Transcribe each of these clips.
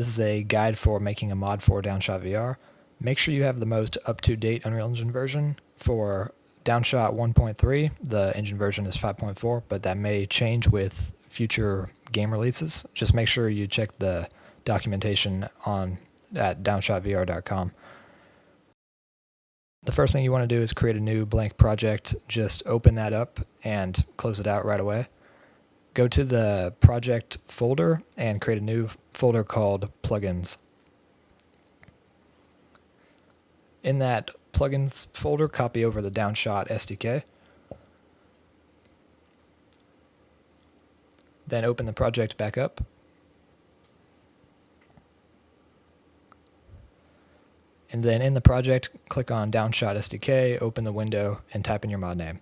This is a guide for making a mod for DOWNSHOT VR. Make sure you have the most up-to-date Unreal Engine version. For DOWNSHOT 1.3, the engine version is 5.4, but that may change with future game releases. Just make sure you check the documentation at DOWNSHOTVR.com. The first thing you want to do is create a new blank project. Just open that up and close it out right away. Go to the project folder and create a new folder called plugins. In that plugins folder, copy over the DOWNSHOT SDK. Then open the project back up. And then in the project, click on DOWNSHOT SDK, open the window, and type in your mod name.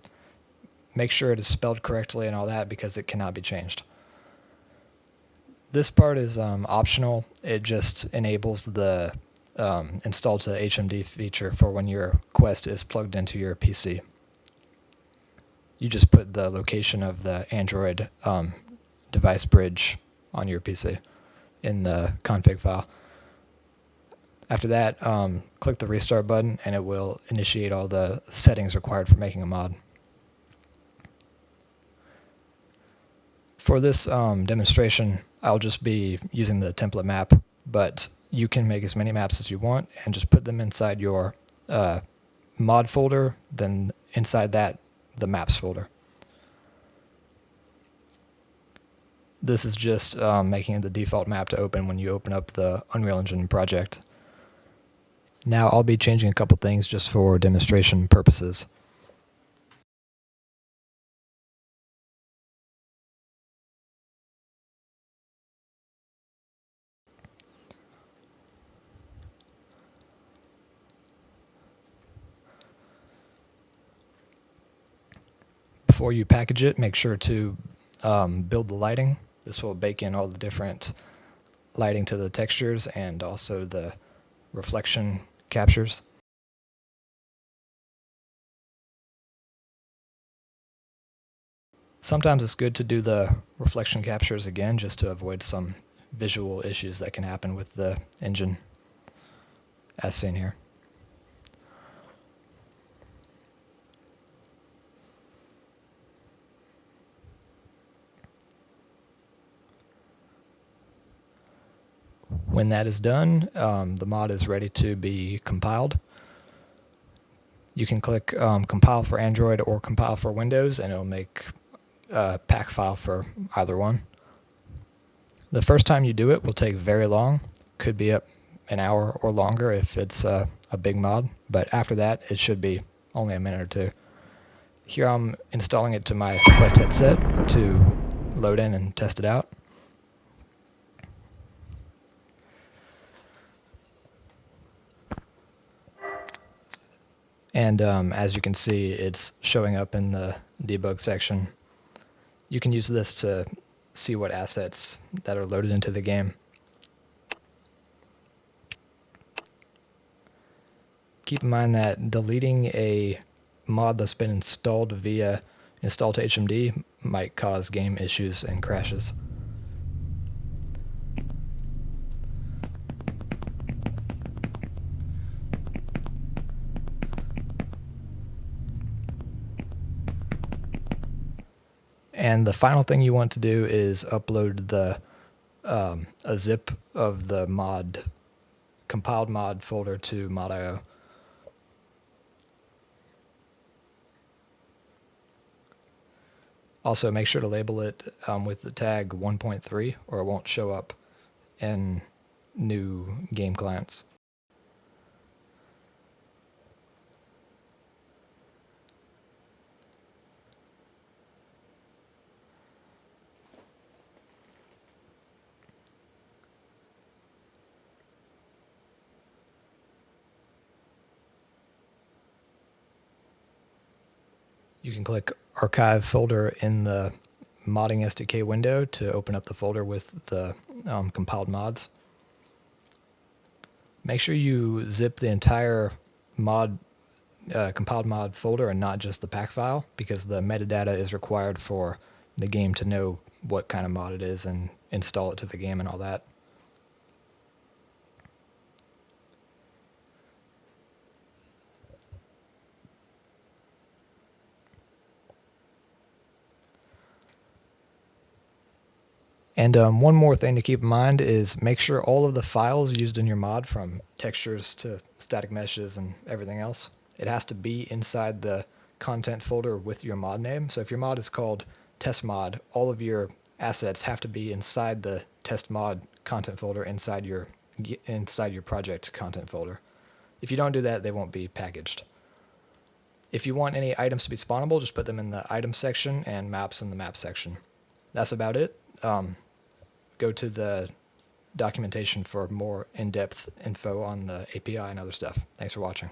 Make sure it is spelled correctly and all that because it cannot be changed. This part is optional. It just enables the install to HMD feature for when your Quest is plugged into your PC. You just put the location of the Android device bridge on your PC in the config file. After that, click the restart button and it will initiate all the settings required for making a mod. For this demonstration, I'll just be using the template map, but you can make as many maps as you want and just put them inside your mod folder, then inside that, the maps folder. This is just making it the default map to open when you open up the Unreal Engine project. Now I'll be changing a couple things just for demonstration purposes. Before you package it, make sure to build the lighting. This will bake in all the different lighting to the textures and also the reflection captures. Sometimes it's good to do the reflection captures again just to avoid some visual issues that can happen with the engine, as seen here. When that is done, the mod is ready to be compiled. You can click compile for Android or compile for Windows and it'll make a pack file for either one. The first time you do it will take very long, could be up an hour or longer if it's a big mod, but after that it should be only a minute or two. Here I'm installing it to my Quest headset to load in and test it out. And as you can see, it's showing up in the debug section. You can use this to see what assets that are loaded into the game. Keep in mind that deleting a mod that's been installed via install to HMD might cause game issues and crashes. And the final thing you want to do is upload the a zip of the compiled mod folder to mod.io. Also, make sure to label it with the tag 1.3 or it won't show up in new game clients. You can click Archive folder in the modding SDK window to open up the folder with the compiled mods. Make sure you zip the entire compiled mod folder and not just the pack file, because the metadata is required for the game to know what kind of mod it is and install it to the game and all that. And one more thing to keep in mind is make sure all of the files used in your mod, from textures to static meshes and everything else, it has to be inside the content folder with your mod name. So if your mod is called test mod, all of your assets have to be inside the test mod content folder inside your project content folder. If you don't do that, they won't be packaged. If you want any items to be spawnable, just put them in the item section and maps in the map section. That's about it. Go to the documentation for more in-depth info on the API and other stuff. Thanks for watching.